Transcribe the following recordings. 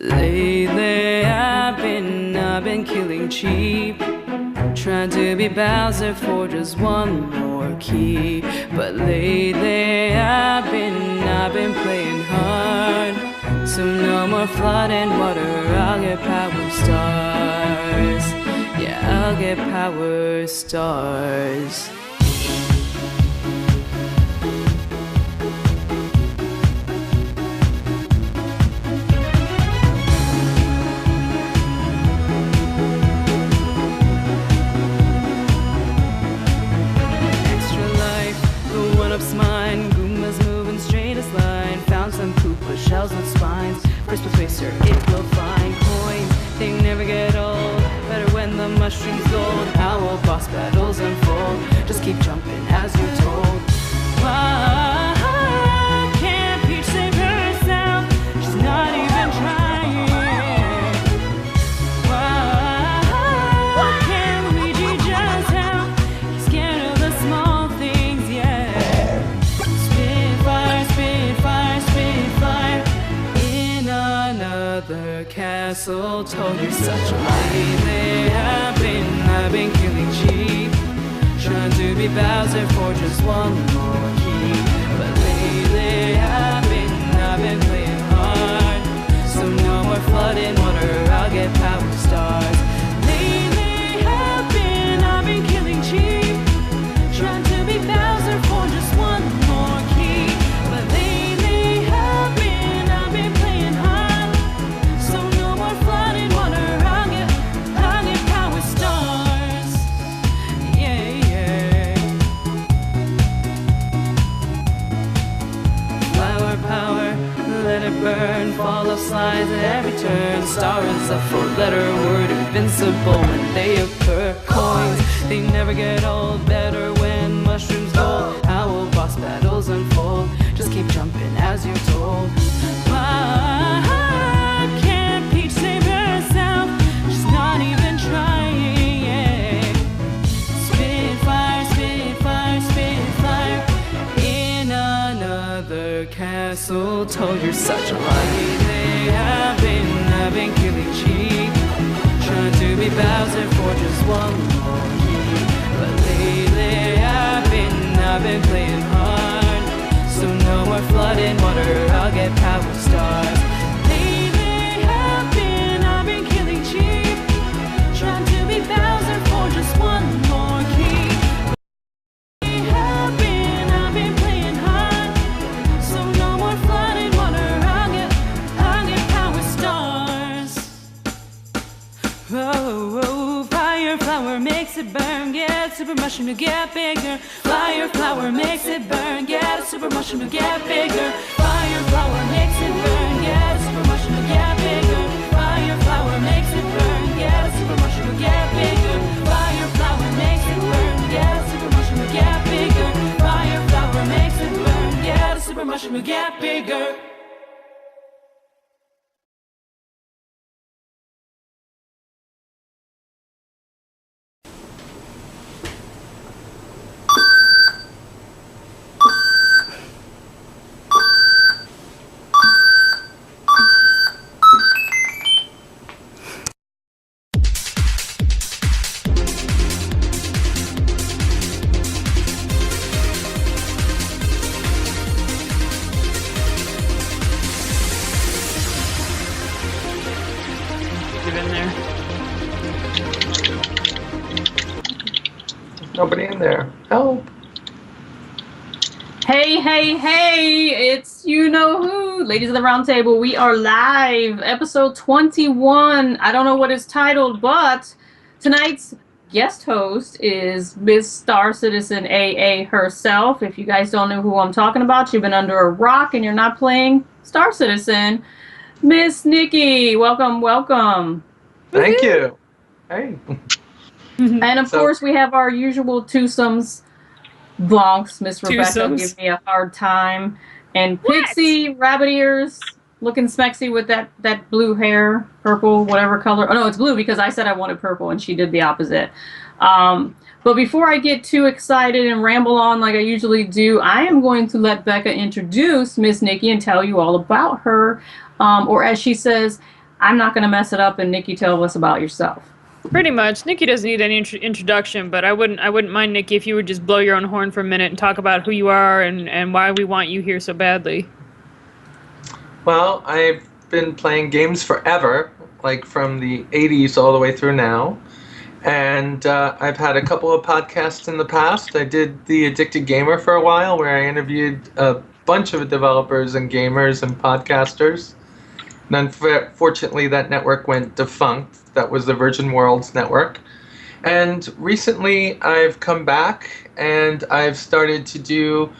Lately I've been killing cheap, trying to be Bowser for just one more key. But lately I've been playing hard, so no more flooding water. I'll get power stars. Yeah, I'll get power stars. Mine, Goomba's moving straight as line. Found some poop with shells and spines. First with Twister, it will find coins. They never get old. Better when the mushrooms gold. Owl boss battles unfold. Just keep jumping as you're told. Why can't Peach save herself? She's not even trying. Why can't Luigi just help? He's scared of the small things, yeah. The castle told you such a lately I've been killing cheap, trying to be Bowser for just one more key. But lately I've been playing hard, so no more flooding water. I'll get power stars. Lately I've been killing cheap, trying to be Bowser for just one more key. But lately I've been playing hard, so no more flooding water. I'll get power stars. Yeah, yeah. Flower power, let it burn. Follow slides at every turn. Star is a four-letter word, invincible when they occur. Coins, they never get old. Better when mushrooms gold. Owl boss battles unfold. Just keep jumping as you're told. Why can't Peach save herself? She's not even trying, yeah. Spitfire, Spitfire, Spitfire. In another castle told you're such a lie. I've been killing cheap, trying to be Bowser for just one more key. But lately I've been playing hard, so no more flooding water. I'll get power stars. Lately I've been killing cheap, trying to be Bowser for just one more key. I've been playing hard, so no more flooding water. I'll get power stars. Oh, fire flower makes it burn. Get super mushroom to get bigger. Fire flower makes it burn. Get a super mushroom to get bigger. Fire flower makes it burn. Get a super mushroom to get bigger. Fire flower makes it burn. Get a super mushroom to get bigger. Fire flower makes it burn. Get a super mushroom to get bigger. Fire flower makes it burn. Get a super mushroom to get bigger. Nobody in there. Help. Hey, it's you know who. Ladies of the Round Table, we are live. Episode 21. I don't know what it's titled, but tonight's guest host is Miss Star Citizen AA herself. If you guys don't know who I'm talking about, you've been under a rock and you're not playing Star Citizen. Miss Nikki, welcome. Thank you. Hey. And of course, we have our usual twosomes. Blancs, Miss Rebecca give me a hard time. And Pixie, rabbit ears, looking smexy with that blue hair, purple, whatever color. Oh, no, it's blue because I said I wanted purple and she did the opposite. But before I get too excited and ramble on like I usually do, I am going to let Becca introduce Miss Nikki and tell you all about her. Or as she says, I'm not going to mess it up, and Nikki, tell us about yourself. Pretty much. Nikki doesn't need any introduction, but I wouldn't mind, Nikki, if you would just blow your own horn for a minute and talk about who you are and why we want you here so badly. Well, I've been playing games forever, like from the 80s all the way through now. And I've had a couple of podcasts in the past. I did The Addicted Gamer for a while, where I interviewed a bunch of developers and gamers and podcasters. And unfortunately, that network went defunct. That was the Virgin Worlds network. And recently, I've come back and I've started to do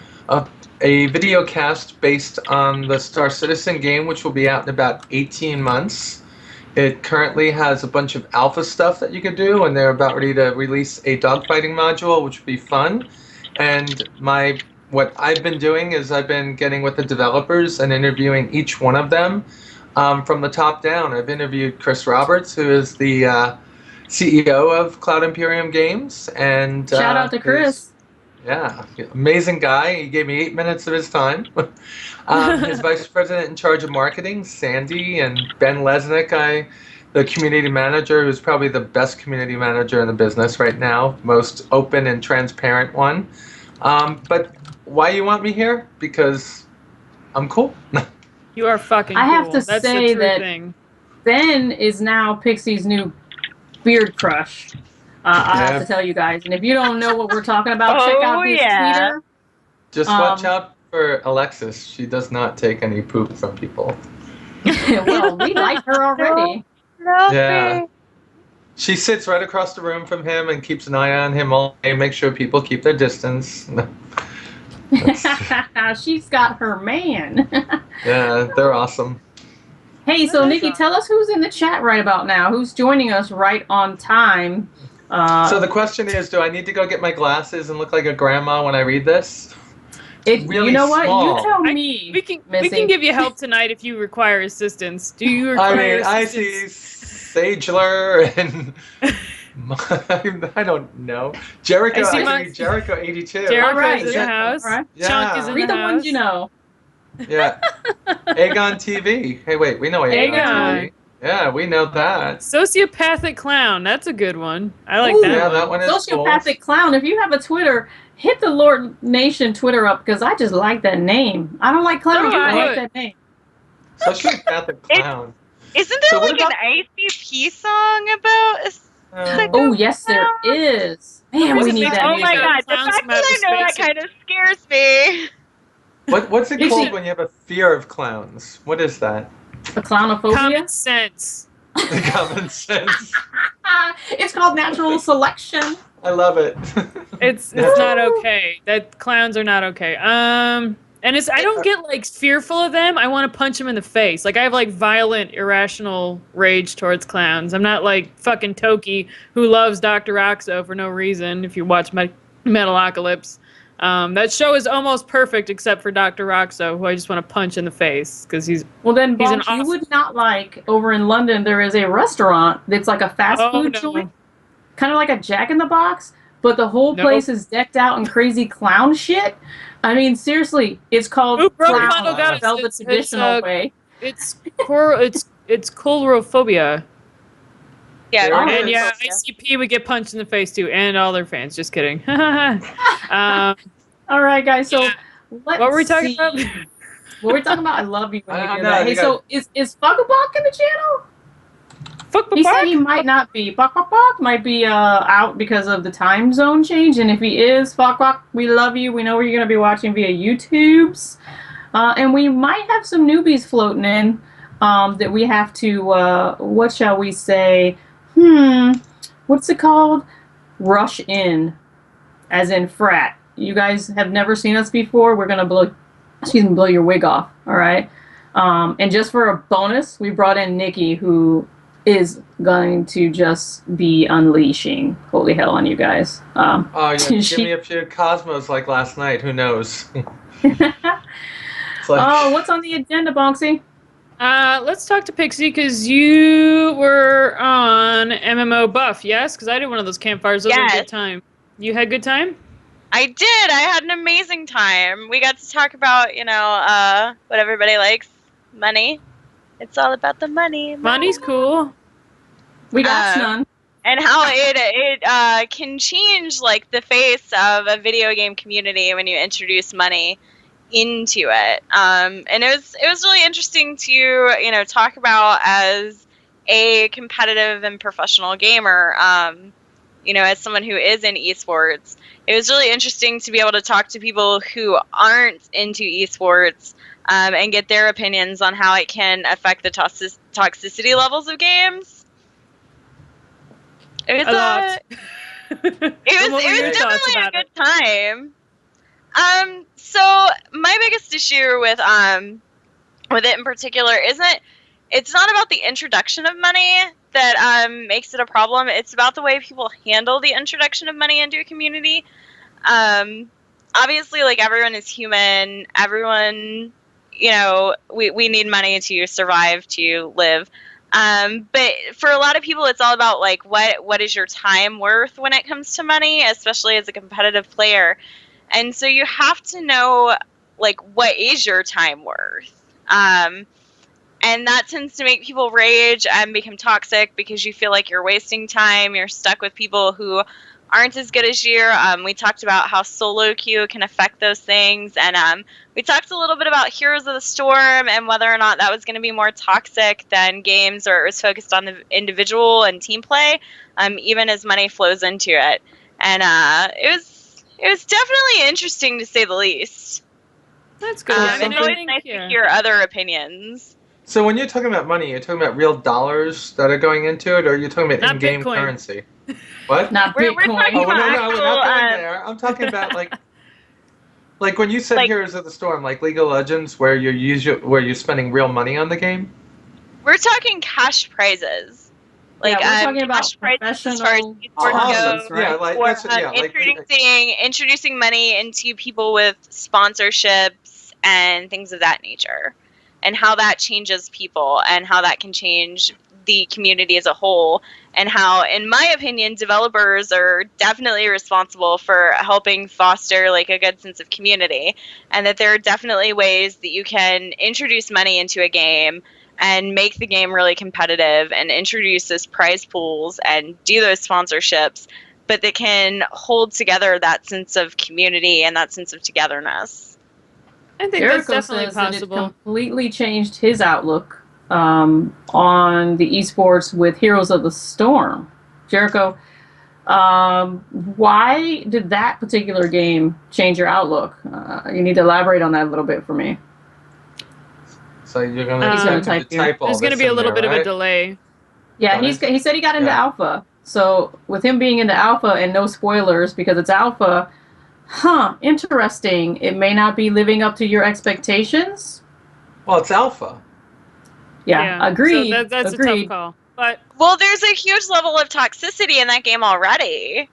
a video cast based on the Star Citizen game, which will be out in about 18 months. It currently has a bunch of alpha stuff that you can do, and they're about ready to release a dogfighting module, which will be fun. And what I've been doing is I've been getting with the developers and interviewing each one of them from the top down. I've interviewed Chris Roberts, who is the CEO of Cloud Imperium Games. And Shout out to Chris. Yeah, amazing guy. He gave me 8 minutes of his time. His vice president in charge of marketing, Sandy, and Ben Lesnick, the community manager, who's probably the best community manager in the business right now, most open and transparent one. But why you want me here? Because I'm cool. You are fucking cool. I have to That's say the true that thing. Ben is now Pixie's new beard crush. I have to tell you guys. And if you don't know what we're talking about, check out his Twitter. Just watch out for Alexis. She does not take any poop from people. Well, we like her already. Yeah. She sits right across the room from him and keeps an eye on him all day, make sure people keep their distance. She's got her man. Yeah, they're awesome. Hey, so Nikki, tell us who's in the chat right about now. Who's joining us right on time? So the question is, do I need to go get my glasses and look like a grandma when I read this? Really you know small. what? You tell me. We can give you help tonight if you require assistance. Do you require I assistance? see Sagler and I don't know. Jericho. I can read Jericho 82. Jericho's in the house. Right. Yeah. Chunk is in Read the the house. ones you know. Yeah. Aegon TV. Hey, wait, we know Aegon Aegon. TV. Yeah, we know that. Sociopathic clown. That's a good one. I like Ooh, that Yeah, one. that one is Sociopathic clown. If you have a Twitter, hit the Lord Nation Twitter up because I just like that name. I don't like clowns. So I do like I. that name. Cool. Sociopathic clown. Isn't there So what like an ICP song about a Oh, yes, there is. Man, What's we it need called? that Oh music. my god, the Clowns fact from that outer I know that space. kind of scares me. What's it Dixie- called when you have a fear of clowns? What is that? The clownophobia. Common sense. Common sense. It's called natural selection. I love it. It's not okay. That clowns are not okay. And I don't get like fearful of them. I want to punch them in the face. Like I have like violent, irrational rage towards clowns. I'm not like fucking Toki who loves Dr. Roxo for no reason. If you watch Metalocalypse, that show is almost perfect except for Dr. Roxo, who I just want to punch in the face because he's. Well, then, He's an Bonk, you awesome- would not like, over in London, there is a restaurant that's like a fast food joint, kind of like a Jack in the Box, but the whole Nope. place is decked out in crazy clown shit. I mean, seriously, it's called Ooh, Bro clown, Final got us. spelled the It's, traditional way. It's coulrophobia. Yeah, There And it is. yeah, ICP would get punched in the face too, and all their fans. Just kidding. um, All right, guys, so Yeah. let's what were we talking see. about? What were we talking about? I love you when I you don't do know, that. Hey, you so is Fuckabok in the channel? Fuck He said he might not be. Bok might be out because of the time zone change, and if he is, Bok, we love you. We know where you're going to be watching via YouTube's. And we might have some newbies floating in that we have to, what shall we say? What's it called? Rush in, as in frat. You guys have never seen us before. We're going to blow your wig off, all right? And just for a bonus, we brought in Nikki, who is going to just be unleashing holy hell on you guys. Oh, yeah. Give She- me a few Cosmos like last night. Who knows? It's like, Oh, what's on the agenda, Bonksy? Let's talk to Pixie because you were on MMO Buff, yes? Because I did one of those campfires. Those were a Yes. good time. You had a good time? I did. I had an amazing time. We got to talk about, what everybody likes, money. It's all about the money. Money's cool. We got none. And how it can change like the face of a video game community when you introduce money into it. And it was really interesting to talk about as a competitive and professional gamer. As someone who is in esports, it was really interesting to be able to talk to people who aren't into esports and get their opinions on how it can affect the toxicity levels of games. It was A lot. it was definitely a good time. So my biggest issue with it in particular it's not about the introduction of money that makes it a problem. It's about the way people handle the introduction of money into a community. Obviously, like, everyone is human. Everyone, we need money to survive, to live. But for a lot of people, it's all about, like, what is your time worth when it comes to money, especially as a competitive player. And so you have to know, like, what is your time worth? And that tends to make people rage and become toxic because you feel like you're wasting time. You're stuck with people who aren't as good as you. We talked about how solo queue can affect those things. And we talked a little bit about Heroes of the Storm and whether or not that was going to be more toxic than games, or it was focused on the individual and team play, even as money flows into it. And it was definitely interesting, to say the least. That's good. It's always nice to hear other opinions. So when you're talking about money, you're talking about real dollars that are going into it, or you're talking about Not in-game Bitcoin. currency? What? Not We're Bitcoin. talking Oh, no, about no, we're not going there. I'm talking about like when you said Like- Heroes of the Storm, like League of Legends, where you're spending real money on the game. We're talking cash prizes. Like, Yeah, we're talking about cash prizes as far as professional esports tournaments, go. right? Yeah, like Or that's yeah, like introducing money into people with sponsorships and things of that nature, and how that changes people and how that can change the community as a whole, and how, in my opinion, developers are definitely responsible for helping foster, like, a good sense of community, and that there are definitely ways that you can introduce money into a game and make the game really competitive and introduce those prize pools and do those sponsorships, but that can hold together that sense of community and that sense of togetherness. I think Jericho that's definitely says that it possible. completely changed his outlook on the esports with Heroes of the Storm. Jericho, why did that particular game change your outlook? You need to elaborate on that a little bit for me. So you're gonna He's have gonna to type all There's going to this be a in little there, bit of a right? delay. Yeah, Got he said he got into Yeah. alpha. So with him being into alpha, and no spoilers because it's alpha, interesting. It may not be living up to your expectations. Well, it's alpha. Yeah, agreed. So that's agreed. a tough call. But Well, there's a huge level of toxicity in that game already.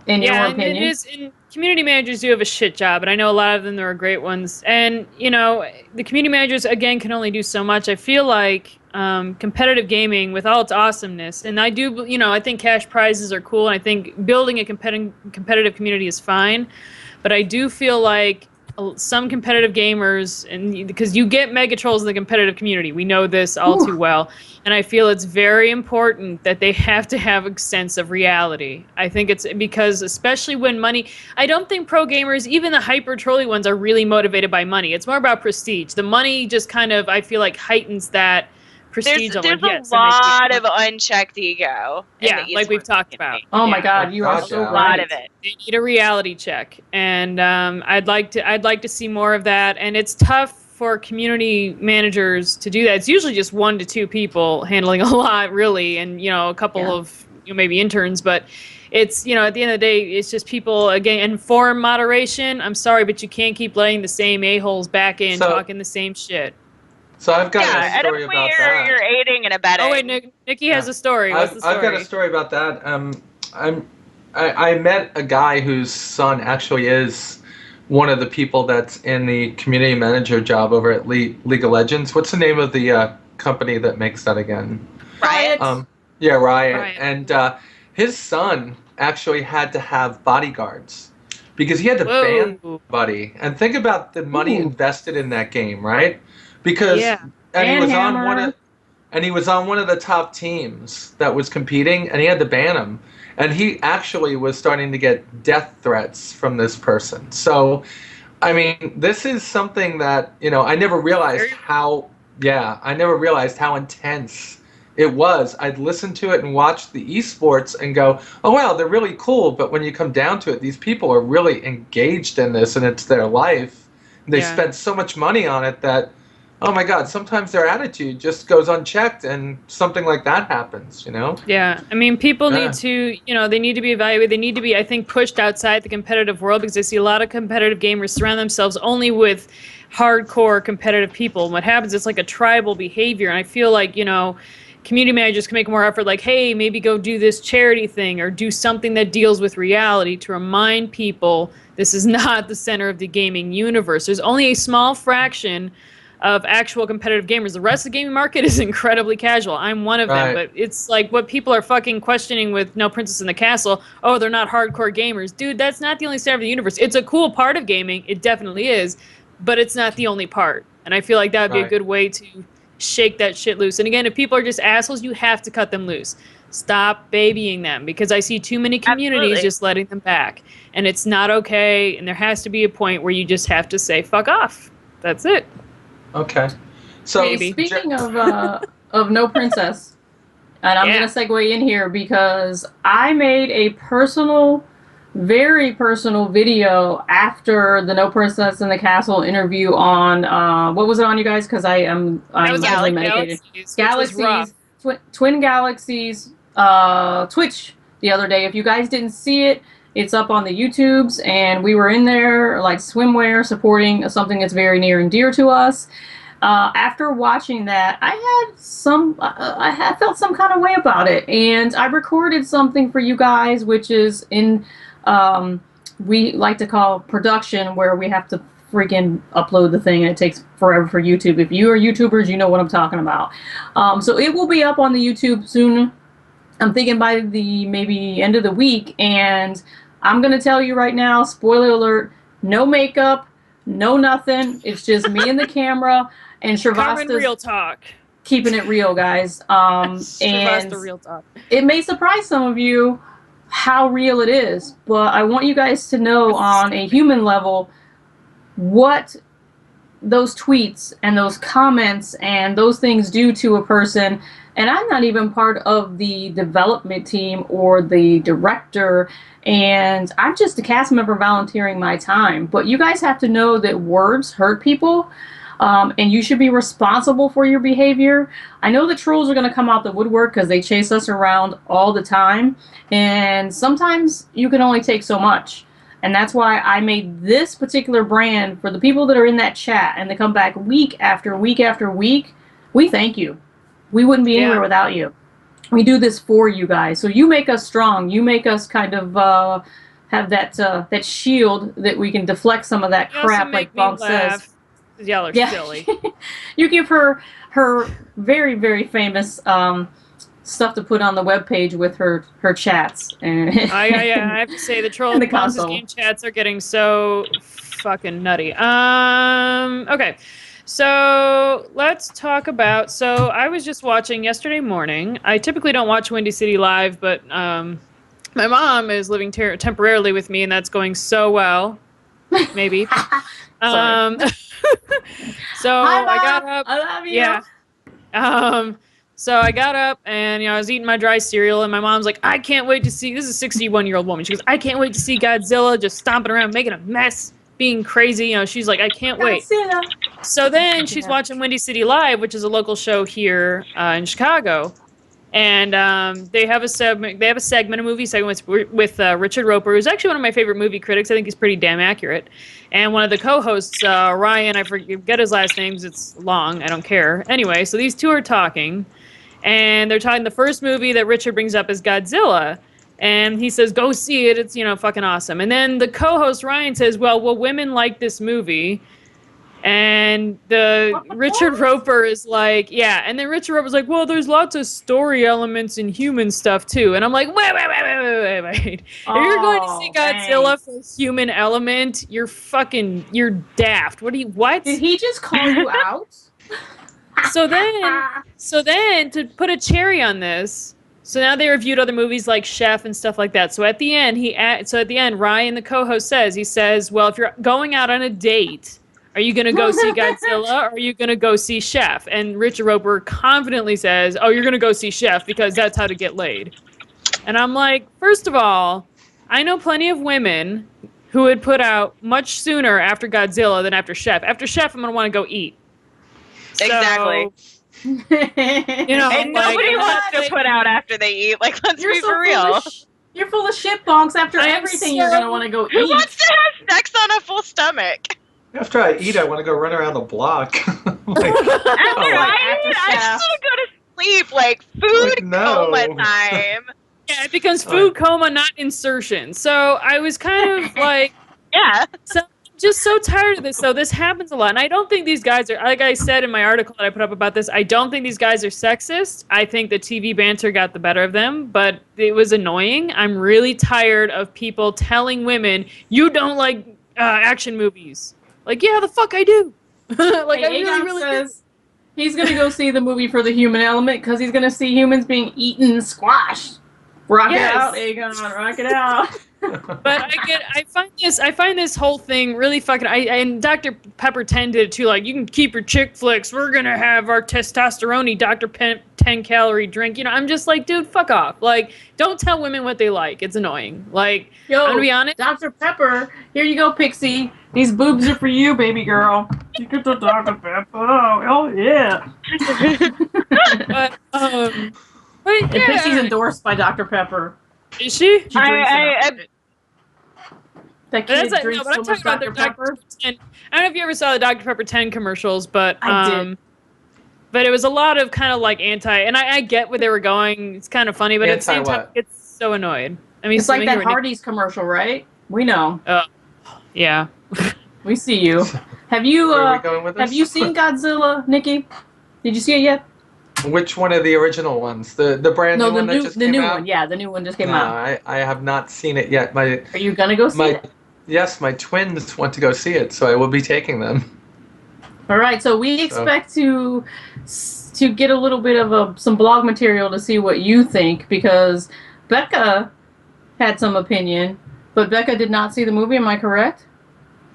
In your and opinion, it is. And community managers do have a shit job, and I know a lot of them. There are great ones, and the community managers again can only do so much. I feel like competitive gaming, with all its awesomeness, and I do, I think cash prizes are cool, and I think building a competitive community is fine, but I do feel like some competitive gamers, and because you get mega trolls in the competitive community, we know this all too well, and I feel it's very important that they have to have a sense of reality. I think it's because, especially when money, I don't think pro gamers, even the hyper trolly ones, are really motivated by money. It's more about prestige. The money just kind of, I feel like, heightens that prestige. There's of, like, yes, a it makes lot me- of unchecked ego. in Yeah, the like we've esports talked community. about. oh my Yeah. God, you are God, so yeah. A lot right. of it. They need a reality check, and I'd like to see more of that. And it's tough for community managers to do that. It's usually just 1 to 2 people handling a lot, really, and a couple of maybe interns. But it's at the end of the day, it's just people again. And forum moderation, I'm sorry, but you can't keep letting the same a-holes back in So- talking the same shit. So I've got Yeah, a at a story point about that. you're aiding and abetting. Oh wait, Nikki has Yeah. a story. What's the story? I've got a story about that. I met a guy whose son actually is one of the people that's in the community manager job over at League of Legends. What's the name of the company that makes that again? Riot. Yeah, Riot. Riot. And his son actually had to have bodyguards because he had to ban Whoa. buddy. And think about the money Ooh. invested in that game, right? Because Yeah. and he And was on one Hammer. of and he was on one of the top teams that was competing, and he had to ban him. And he actually was starting to get death threats from this person. So, I mean, this is something that, I never realized I never realized how intense it was. I'd listen to it and watch the esports and go, oh, wow, they're really cool. But when you come down to it, these people are really engaged in this, and it's their life. They Yeah. spent so much money on it that, oh my God, sometimes their attitude just goes unchecked and something like that happens, Yeah, I mean, people Yeah. need to, they need to be evaluated. They need to be, I think, pushed outside the competitive world, because I see a lot of competitive gamers surround themselves only with hardcore competitive people. And what happens, it's like a tribal behavior. And I feel like, community managers can make more effort, like, hey, maybe go do this charity thing or do something that deals with reality to remind people this is not the center of the gaming universe. There's only a small fraction of actual competitive gamers. The rest of the gaming market is incredibly casual. I'm one of them, Right. but it's like what people are fucking questioning with No Princess in the Castle. Oh, they're not hardcore gamers. Dude, that's not the only center of the universe. It's a cool part of gaming. It definitely is, but it's not the only part. And I feel like that would be a Right. good way to shake that shit loose. And again, if people are just assholes, you have to cut them loose. Stop babying them, because I see too many communities Absolutely. just letting them back. And it's not okay. And there has to be a point where you just have to say, fuck off. That's it. Okay. So Maybe. Speaking of No Princess, and I'm Yeah. gonna segue in here because I made a very personal video after the No Princess in the Castle interview on what was it on, you guys? Because I'm That was heavily Galaxies. medicated. Which was rough. Twin Galaxies Twitch the other day. If you guys didn't see it, it's up on the YouTubes, and we were in there like swimwear supporting something that's very near and dear to us. After watching that, I felt some kind of way about it, and I recorded something for you guys, which is in we like to call production, where we have to freaking upload the thing, and it takes forever for YouTube. If you are YouTubers, you know what I'm talking about. So it will be up on the YouTube soon. I'm thinking by the maybe end of the week, and I'm gonna tell you right now, spoiler alert, no makeup, no nothing. It's just me and the camera, and Carmen, real Shravasta's talk. keeping it real, guys. And Shrivasta, real talk. it may surprise some of you how real it is, but I want you guys to know on a human level what those tweets and those comments and those things do to a person. And I'm not even part of the development team or the director, and I'm just a cast member volunteering my time. But you guys have to know that words hurt people, and you should be responsible for your behavior. I know the trolls are going to come out the woodwork because they chase us around all the time, and sometimes you can only take so much. And that's why I made this particular brand for the people that are in that chat and they come back week after week after week. We thank you. We wouldn't be anywhere without you. We do this for you guys. So you make us strong. You make us kind of have that shield that we can deflect some of that You also crap, make like me Bunk laugh. says. Y'all are Yeah. silly. You give her very, very famous stuff to put on the webpage with her chats. And I have to say the troll And the monsters console. game chats are getting so fucking nutty. Okay. So let's talk about. So I was just watching yesterday morning. I typically don't watch Windy City Live, but my mom is living temporarily with me, and that's going so well. Maybe. Sorry. So Hi, Mom. I got up. I love you. Yeah. So I got up and I was eating my dry cereal, and my mom's like, I can't wait to see. This is a 61-year-old woman. She goes, I can't wait to see Godzilla just stomping around, making a mess, being crazy. She's like, I can't wait. Godzilla. So then she's watching Windy City Live, which is a local show here in Chicago, and they have a segment, a movie segment with Richard Roper, who's actually one of my favorite movie critics. I think he's pretty damn accurate. And one of the co-hosts, Ryan, I forget his last name. It's long. I don't care. Anyway, so these two are talking, and they're talking. The first movie that Richard brings up is Godzilla. And he says, go see it. It's, fucking awesome. And then the co-host, Ryan, says, well, women like this movie? And Richard Roper is like, yeah. And then Richard Roper's like, well, there's lots of story elements and human stuff, too. And I'm like, wait. If you're going to see Godzilla for human element, you're daft. What? Did he just call you out? So then to put a cherry on this, so now they reviewed other movies like Chef and stuff like that. So at the end, Ryan, the co-host, says, well, if you're going out on a date, are you going to go see Godzilla or are you going to go see Chef? And Richard Roper confidently says, oh, you're going to go see Chef because that's how to get laid. And I'm like, first of all, I know plenty of women who would put out much sooner after Godzilla than after Chef. After Chef, I'm going to want to go eat. Exactly. You know, And nobody wants to put out after they eat. Like, let's be for real. You're full of shit bonks. After I'm everything, so- you're gonna want to go Who eat. wants to have sex on a full stomach? After I eat, I want to go run around the block. After Oh, I eat, I just want to go to sleep. Like, food Like, no. coma time. Yeah, it becomes food coma, not insertion. So I was kind of like, Yeah. so just so tired of this. So this happens a lot. And I don't think these guys are, like I said in my article that I put up about this, I don't think these guys are sexist. I think the TV banter got the better of them, but it was annoying. I'm really tired of people telling women, you don't like action movies. Like, yeah, the fuck I do. Like, I really says he's gonna go see the movie for the human element because he's gonna see humans being eaten and squashed. Rock Yes. it out, Aegon. Rock it out. But I find this whole thing really fucking. And Dr. Pepper 10 did it too. Like, you can keep your chick flicks. We're gonna have our testosterone Dr. 10 calorie drink. You know, I'm just like, dude, fuck off. Like, don't tell women what they like. It's annoying. Like, Yo, I'm gonna be honest. Dr. Pepper, here you go, Pixie. These boobs are for you, baby girl. You get the Dr. Pepper. Oh yeah. But And yeah, Pixie's endorsed by Dr. Pepper. is she? She drinks it. That kid That's drinks but so I'm much talking about Dr. the Pepper. Dr. 10. I don't know if you ever saw the Dr. Pepper 10 commercials, but I did. But it was a lot of kind of like anti, and I get where they were going. It's kind of funny, but at the same time, Anti-what? it's so annoyed. I mean, It's like that Hardy. Hardee's commercial, right? We know. Yeah. We see you. Have you Where are we going with this? have you seen Godzilla, Nikki? Did you see it yet? Which one of the original ones? The brand No, new one that just the came new out? one. Yeah, the new one just came No, out. I have not seen it yet. Are you gonna go see it? Yes, my twins want to go see it, so I will be taking them. All right, so we expect to get a little bit of some blog material to see what you think because Becca had some opinion, but Becca did not see the movie. Am I correct?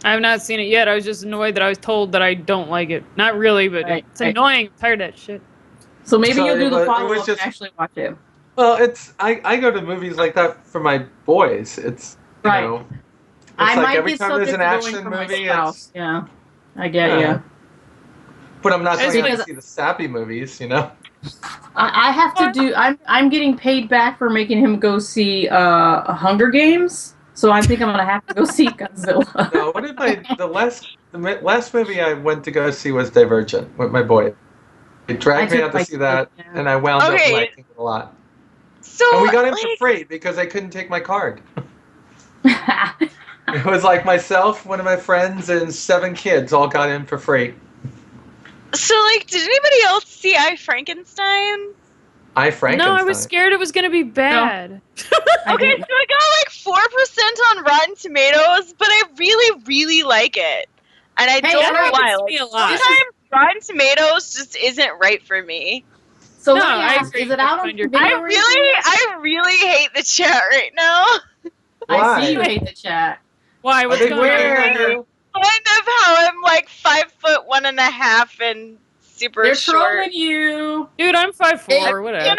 I have not seen it yet. I was just annoyed that I was told that I don't like it. Not really, but Right, it's right. annoying. I'm tired of that shit. So maybe So you'll do it the was follow-up just- and actually watch it. Well, I go to movies like that for my boys. It's you Right. know, it's I like might every get time there's subject an to action going for my movie, spouse. Yeah, I get Yeah. you. but I'm not It's going out to because- see the sappy movies, you know. I have to do. I'm getting paid back for making him go see Hunger Games. So I think I'm gonna have to go see Godzilla. No, what did the last movie I went to go see was Divergent with my boy. It dragged I me took out to my see that, kid, yeah. and I wound up Okay. liking it a lot. So, And we got in like, for free because I couldn't take my card. It was like myself, one of my friends, and 7 kids all got in for free. so, like, did anybody else see I, Frankenstein? I Frankenstein. No, I was scared it was going to be bad. I Okay, didn't. so I got like 4% on Rotten Tomatoes, but I really, really like it. And I Hey, don't that know why. happens to Like, me a lot. sometimes Rotten Tomatoes just isn't right for me. So No, let me I ask, agree. is it out on Find your- video? I really hate the chat right now. I see you Why? hate the chat. Why? Are What's they going waiting on? on you? Kind of how I'm like 5'1.5" and super They're short. trolling you. Dude, I'm 5'4", I'm whatever.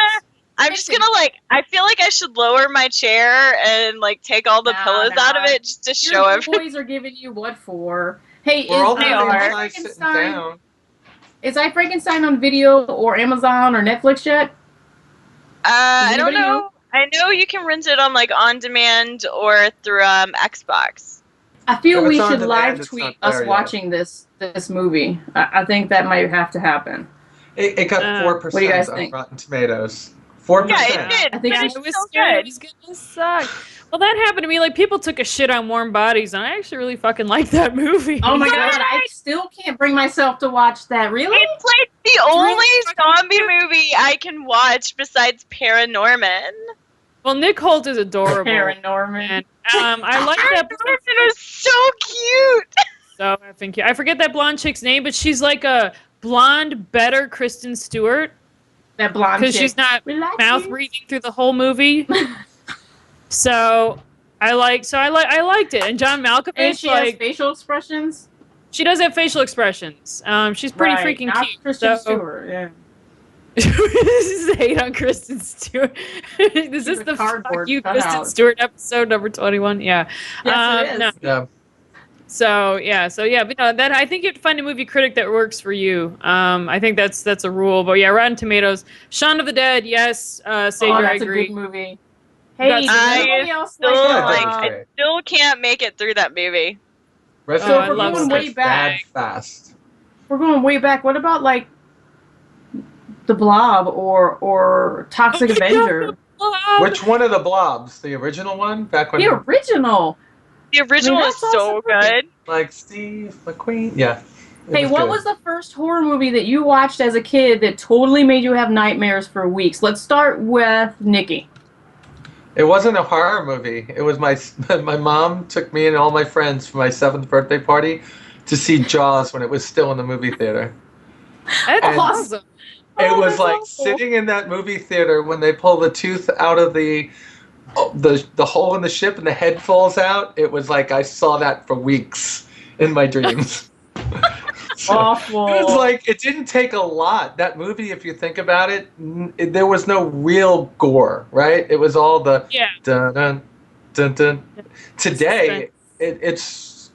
I'm just gonna like. I feel like I should lower my chair and like take all the Nah, pillows out of nah. it just to show Your everyone. boys are giving you what for? Hey, We're all is the They same are. size sitting Frankenstein down. is I Frankenstein on video or Amazon or Netflix yet? I don't anybody know. know? I know you can rent it on like on demand or through Xbox. I feel If we it's on should demand, live it's tweet not us there yet. watching this movie. I think that might have to happen. It got 4% what do you guys on think? Rotten Tomatoes. 4%. Yeah, it did. I think but I it's I was still scared it good. was gonna suck. Well, that happened to me. Like, people took a shit on Warm Bodies, and I actually really fucking liked that movie. Oh my god, I still can't bring myself to watch that. Really? It's like the only zombie movie I can watch besides Paranorman. Well, Nick Holt is adorable. Paranorman. And I like that. Paranorman is so cute. So I think I forget that blonde chick's name, but she's like a blonde, better Kristen Stewart That blonde because chick. she's not Relax, mouth you. breathing through the whole movie. So I liked it. And John Malkovich, And she has facial expressions. she does have facial expressions. She's pretty Right, freaking not cute. Kristen so, Stewart. Yeah. this is hate on Kristen Stewart. Is this a the fuck cardboard you cutout. Kristen Stewart episode number 21? Yeah. Yes, it is. No. Yeah. So yeah, but no, that I think you have to find a movie critic that works for you. I think that's a rule. But yeah, Rotten Tomatoes, Shaun of the Dead, yes. Savior, That's I a agree. good movie. Hey, That's- does I anybody else still like? great. I still can't make it through that movie. Resident I love Evil way gets back. bad fast. We're going way back. What about like the Blob or Toxic Oh my Avenger? God. Which one of the blobs? The original one? Back when The original. The original that's is so awesome. good. like Steve McQueen? Yeah. It Hey, what good. was the first horror movie that you watched as a kid that totally made you have nightmares for weeks? Let's start with Nikki. It wasn't a horror movie. It was my mom took me and all my friends for my 7th birthday party to see Jaws when it was still in the movie theater. That's And- awesome. It Oh, was that's like awful. sitting in that movie theater when they pull the tooth out of the hole in the ship and the head falls out. It was like I saw that for weeks in my dreams. So, Awful. it was like it didn't take a lot. That movie, if you think about it, there was no real gore, right? It was all the Yeah. dun dun dun dun. Today, it's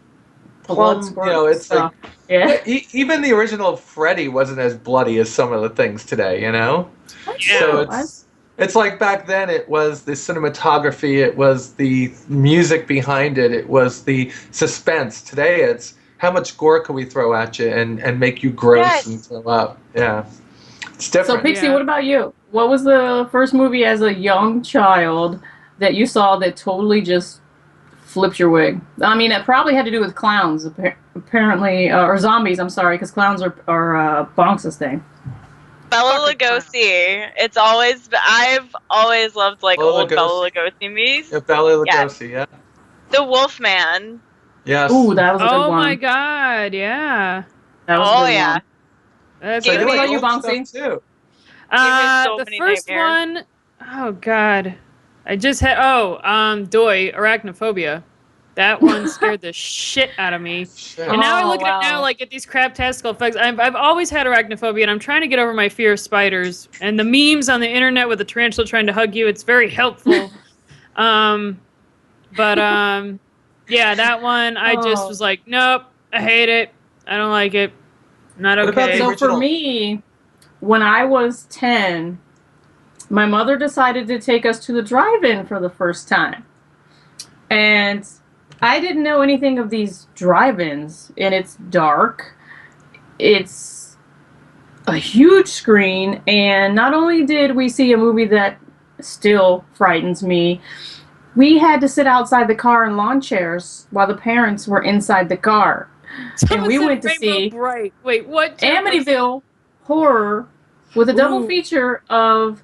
plum. Blood You know, it's stuff. like Yeah. even the original Freddy wasn't as bloody as some of the things today. You know. Yeah. So it's like back then it was the cinematography, it was the music behind it, it was the suspense. Today it's how much gore can we throw at you and make you gross Yes. and throw up. Yeah. It's So, different. Pixie, Yeah. what about you? What was the first movie as a young child that you saw that totally just flipped your wig? I mean, it probably had to do with clowns, apparently, or zombies. I'm sorry, because clowns are Bonks' thing. Bela Fucking Lugosi. I've always loved like Bela old Bela Lugosi. Lugosi movies. Yeah, Bela Yeah. Lugosi, yeah. The Wolfman. Yes. Ooh, that was a good Oh one. my God, yeah. That was a Oh good yeah. one. That's So Give you me- like What about you, old stuff too. so the many first nightmares. one, oh God, I just had Doi, arachnophobia. That one scared the shit out of me. Shit. And now I Oh, look at it now, wow. like at these crap testicle effects. I've always had arachnophobia, and I'm trying to get over my fear of spiders. And the memes on the internet with the tarantula trying to hug you, it's very helpful. Yeah, that one I just Oh. was like, nope, I hate it. I don't like it. Not What about okay. the So for original- me, when I was 10, my mother decided to take us to the drive-in for the first time. And I didn't know anything of these drive-ins, and it's dark. It's a huge screen, and not only did we see a movie that still frightens me, we had to sit outside the car in lawn chairs while the parents were inside the car. Someone we said went to Rainbow see Bright. Wait, what? Amityville Horror with a double Ooh. feature of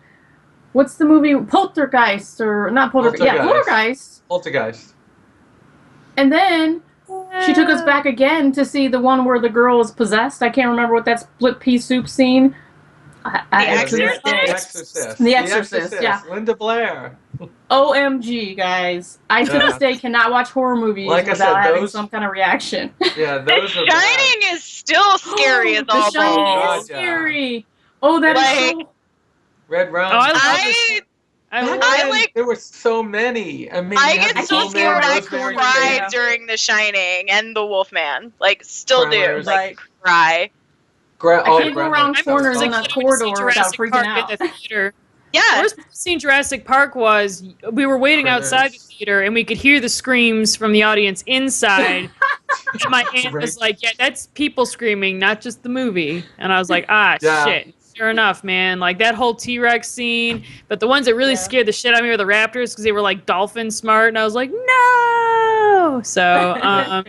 what's the movie Poltergeist or not Poltergeist? Yeah, Poltergeist. Poltergeist. Poltergeist. And then she took us back again to see the one where the girl is possessed. I can't remember what that split pea soup scene. The Exorcist. The Exorcist, yeah. Linda Blair. OMG, guys! I to Yeah. this day cannot watch horror movies Like I without said, having those- some kind of reaction. Yeah, The those are bad. Shining is still scary as The all Shining balls. is scary. Oh, that is Like- so. Red Rum. Oh, I love I this. I Back love I then, like- there were so many. I mean, I you had get the so can't get scared I Rosemary cried Yeah. during The Shining and The Wolfman. Like, still do. Tremors. Like, Right. cry. I can't go Gremlins. around That was corners awesome. in a Like, when I went to see corridor without Jurassic freaking Park out. at the theater. Yeah. The worst part of seeing Jurassic Park was we were waiting outside the Critters. theater and we could hear the screams from the audience inside. And my aunt was like, "Yeah, that's people screaming, not just the movie." And I was like, "Ah, Yeah. shit." Sure enough, man. Like that whole T-Rex scene, but the ones that really Yeah. scared the shit out of me were the raptors because they were like dolphin smart, and I was like, "No!" So,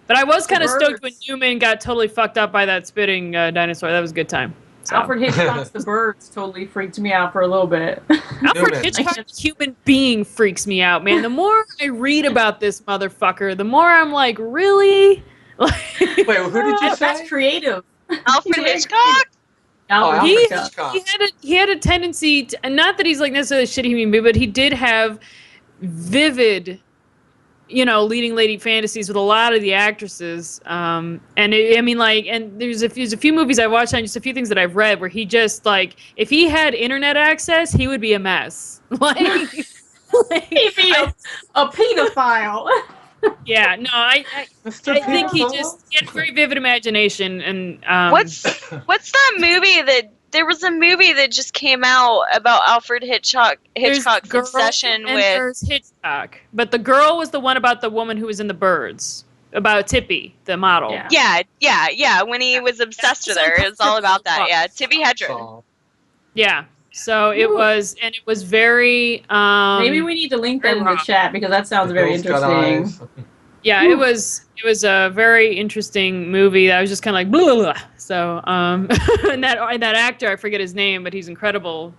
but I was kind of stoked when birds. Newman got totally fucked up by that spitting dinosaur. That was a good time. So. Alfred Hitchcock's The Birds totally freaked me out for a little bit. Alfred Newman. Hitchcock, the human being, freaks me out, man. The more I read about this motherfucker, the more I'm like, really? Like, Wait, who did you say? That's creative. Alfred He's very Hitchcock. Alfred Alfred Hitchcock. Hitchcock. He had a tendency to, and not that he's like necessarily a shitty human being, but he did have vivid, leading lady fantasies with a lot of the actresses. And I mean, like, and there's a few movies I watched and just a few things that I've read where he just like, if he had internet access, he would be a mess. He'd be a pedophile. Yeah, no, I think he Pedophile? had a very vivid imagination, and What's that movie that there was a movie that just came out about Alfred Hitchcock's Girl obsession and with. there's Hitchcock, but the girl was the one about the woman who was in the Birds, about Tippy, the model. Yeah. When he was obsessed with her, it was all about that. Yeah, Tippi Hedren. Oh. Yeah. So it was, and it was very. Maybe we need to link that in the chat because that sounds very Girl's got interesting. eyes. Yeah, it was a very interesting movie that I was just kind of like blah, blah, blah. So and that actor, I forget his name, but he's incredible.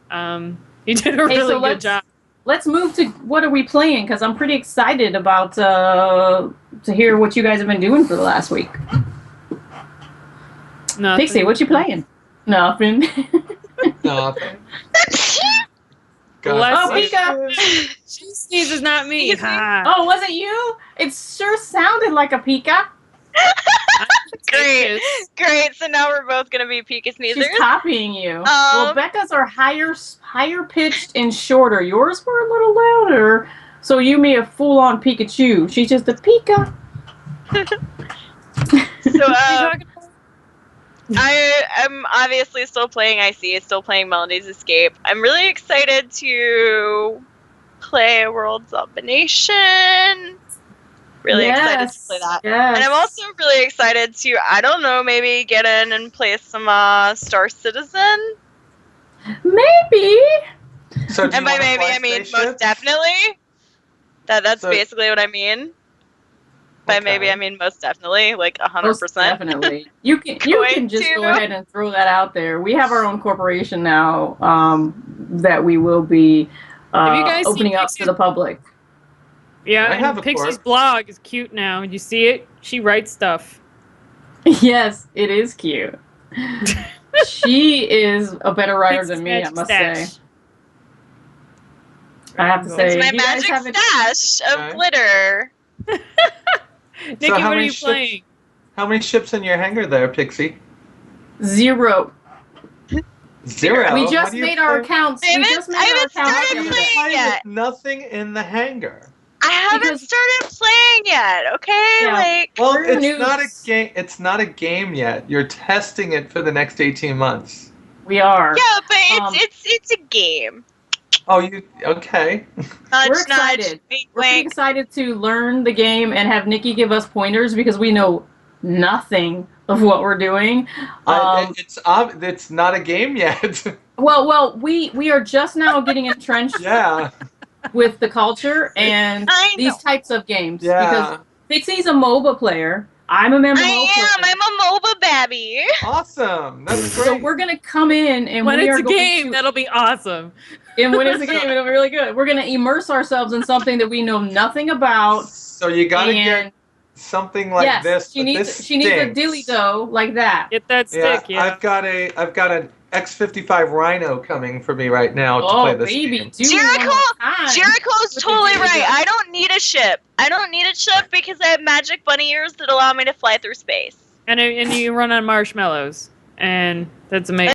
He did a really good job. Let's move to what are we playing? Because I'm pretty excited about to hear what you guys have been doing for the last week. Nothing. Pixie, what you playing? Nothing. Nothing. Bless Oh, you. Pika! She sneezes, not me. Excuse me? Ha. Oh, was it you? It sure sounded like a Pika. Great. So now we're both gonna be Pika sneezers. She's copying you. Well, Becca's are higher pitched and shorter. Yours were a little louder, so you may have full-on Pikachu. She's just a Pika. So What are you talking about? I am obviously still playing IC, still playing Melody's Escape. I'm really excited to play Worlds Domination. Really excited to play that. Yes. And I'm also really excited to, I don't know, maybe get in and play some Star Citizen. Maybe. So do And you by wanna maybe, fly I mean spaceships? most definitely. That's So- basically what I mean. By Okay. maybe, I mean most definitely, like 100%. Most definitely. You can Going just to- go ahead and throw that out there. We have our own corporation now that we will be Have you guys seen opening up to Pixie's- the public. Yeah, I have and a Pixie's court. blog is cute now. You see it? She writes stuff. Yes, it is cute. She is a better writer Pixie's than me, I magic must stash. say. I have to It's say, It's my if you guys magic haven't- stash of Okay. glitter. Nikki, how what are many you ships- playing? How many ships in your hangar there, Pixie? 0. Zero. We What just do you made our play- accounts. I We haven't- just made I our haven't accounts. started the other playing day. Play yet. with nothing in the hangar. I haven't Because- started playing yet, okay? Yeah. Like, Well, We're it's not a noobs. game. It's not a game yet. You're testing it for the next 18 months. We are. yeah, but Um, it's a game. Oh, you okay? Nudge, We're excited. nudge, wink, We're pretty wink. excited to learn the game and have Nikki give us pointers because we know nothing of what we're doing. It's not a game yet. Well, we are just now getting entrenched Yeah, with the culture and I these know. types of games. yeah. Because Pixie's a MOBA player. I'm a MMO player. I'm a MOBA babby. Awesome. That's great. So we're gonna come in and When we it's are a going game, to, that'll be awesome. and when it's a game, it'll be really good. We're gonna immerse ourselves in something that we know nothing about. So you gotta and get something like yes, this. she but needs this she needs a stinks. dilly dough like that. Get that stick, yeah. I've got an X55 Rhino coming for me right now to Oh play this baby, game. do me one more time. Jericho's With the totally dilly right. dough. I don't need a ship. I don't need a ship because I have magic bunny ears that allow me to fly through space. And you run on marshmallows, and that's amazing.